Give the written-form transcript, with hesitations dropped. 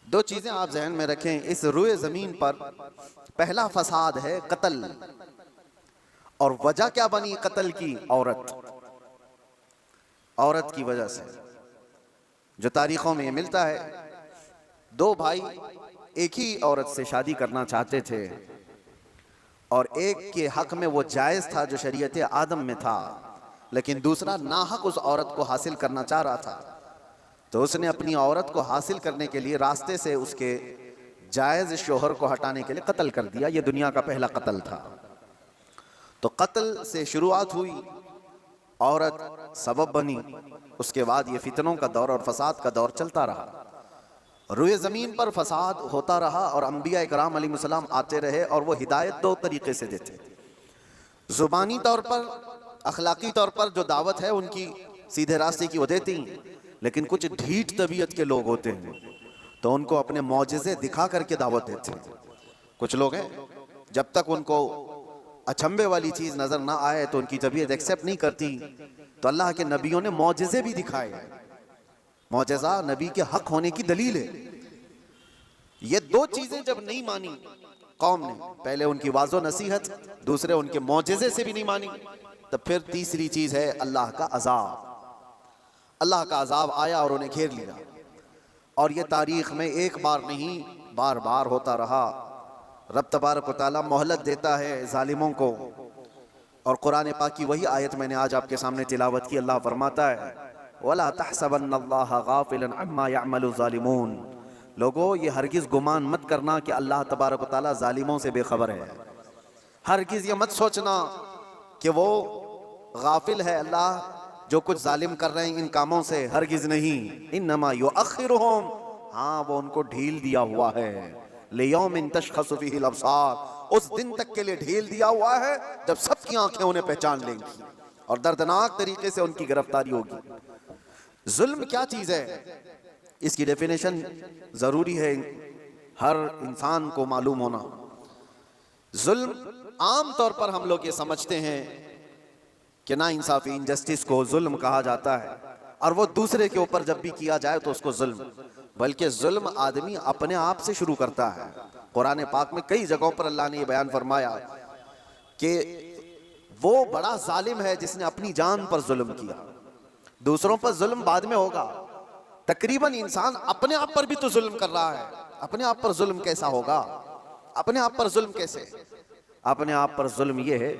دو چیزیں آپ ذہن میں رکھیں اس روئے زمین پر. پہلا فساد ہے قتل. اور وجہ کیا بنی قتل کی؟ عورت. عورت کی وجہ سے جو تاریخوں میں یہ ملتا ہے. دو بھائی ایک ہی عورت سے شادی کرنا چاہتے تھے اور ایک کے حق میں وہ جائز تھا جو شریعت آدم میں تھا، لیکن دوسرا ناحق اس عورت کو حاصل کرنا چاہ رہا تھا. تو اس نے اپنی عورت کو حاصل کرنے کے لیے راستے سے اس کے جائز شوہر کو ہٹانے کے لیے قتل کر دیا. یہ دنیا کا پہلا قتل تھا. تو قتل سے شروعات ہوئی، عورت سبب بنی، اس کے بعد یہ فتنوں کا دور اور فساد کا دور چلتا رہا. روئے زمین پر فساد ہوتا رہا اور انبیاء اکرام علیہ السلام آتے رہے اور وہ ہدایت دو طریقے سے دیتے. زبانی طور پر، اخلاقی طور پر جو دعوت ہے ان کی سیدھے راستے کی وہ دیتی ہیں، لیکن کچھ ڈھیٹ طبیعت کے لوگ ہوتے ہیں تو ان کو اپنے معجزے دکھا کر کے دعوت دیتے ہیں. کچھ لوگ ہیں جب تک ان کو اچنبے والی چیز نظر نہ آئے تو ان کی طبیعت ایکسیپٹ نہیں کرتی. تو اللہ کے نبیوں نے معجزے بھی دکھائے ہیں. معجزہ نبی کے حق ہونے کی دلیل ہے. یہ دو چیزیں جب نہیں مانی قوم نے، پہلے ان کی واضح نصیحت، دوسرے ان کے معجزے سے بھی نہیں مانی، تب پھر تیسری چیز ہے اللہ کا عذاب. اللہ کا عذاب آیا اور انہیں گھیر لیا. اور یہ تاریخ میں ایک بار نہیں بار بار ہوتا رہا. رب تبارک و تعالیٰ مہلت دیتا ہے ظالموں کو. اور قرآن پاک کی وہی آیت میں نے آج آپ کے سامنے تلاوت کی. اللہ فرماتا ہے وَلَا تَحْسَبَنَّ اللَّهَ غَافِلًا عَمَّا يَعْمَلُ الظَّالِمُونَ. لوگو یہ ہرگز گمان مت کرنا کہ اللہ تبارک و تعالیٰ ظالموں سے بے خبر ہے. ہرگز یہ مت سوچنا کہ وہ غافل ہے اللہ جو کچھ ظالم کر رہے ہیں ان کاموں سے. ہرگز نہیں. انما یؤخرہم، ہاں وہ ان کو ڈھیل دیا ہوا ہے. لیوم تشخص فیہ الابصار، اس دن تک کے لیے ڈھیل دیا ہوا ہے جب سب کی آنکھیں انہیں پہچان لیں گی اور دردناک طریقے سے ان کی گرفتاری ہوگی. ظلم کیا چیز ہے اس کی ڈیفینیشن ضروری ہے ہر انسان کو معلوم ہونا. ظلم عام طور پر ہم لوگ یہ سمجھتے ہیں کہ نا انصافی، انجسٹس کو ظلم کہا جاتا ہے، اور وہ دوسرے کے اوپر جب بھی کیا جائے تو اس کو ظلم. بلکہ ظلم آدمی اپنے آپ سے شروع کرتا ہے. قرآن پاک میں کئی جگہوں پر اللہ نے یہ بیان فرمایا کہ وہ بڑا ظالم ہے جس نے اپنی جان پر ظلم کیا. دوسروں پر ظلم بعد میں ہوگا. تقریباً انسان اپنے آپ پر بھی تو ظلم کر رہا ہے. اپنے آپ پر ظلم کیسا ہوگا؟ اپنے آپ پر ظلم کیسے؟ اپنے آپ پر ظلم یہ ہے